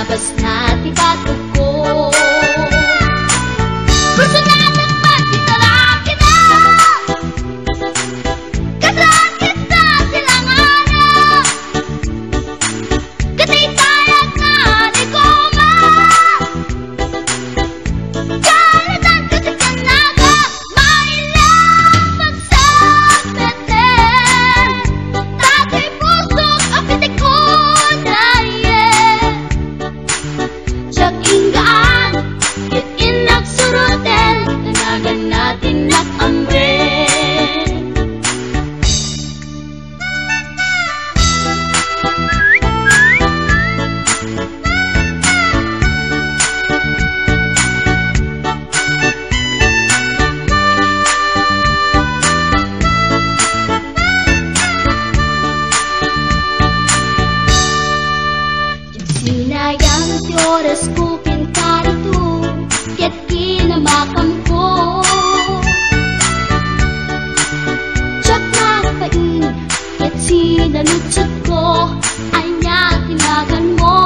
Tabas na ti bato ko. Gusto na ng magtitala kita, kasaan kita silanganan. Katay sayang na di ko ma, karatan kasi ka naga. Mailang magsapeten, dati pusok ang pitik ko na iyan. Siyak inggaan, kit inagsurutin, tanagan natin nakamrin. Sinayang ti oras ko pintarito, ket kinamakam ko. Tsak nagpain, ket sinalutsot ko, anya tinagan mo.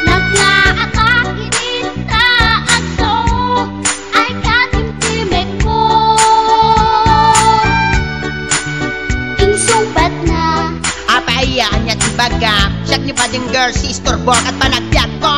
Naglaakak inita agso, ay katimtimek ko. Insumpat na Apaiyan niya ti baga, siyak ni pading girl, si Storbok at panagbiag ko.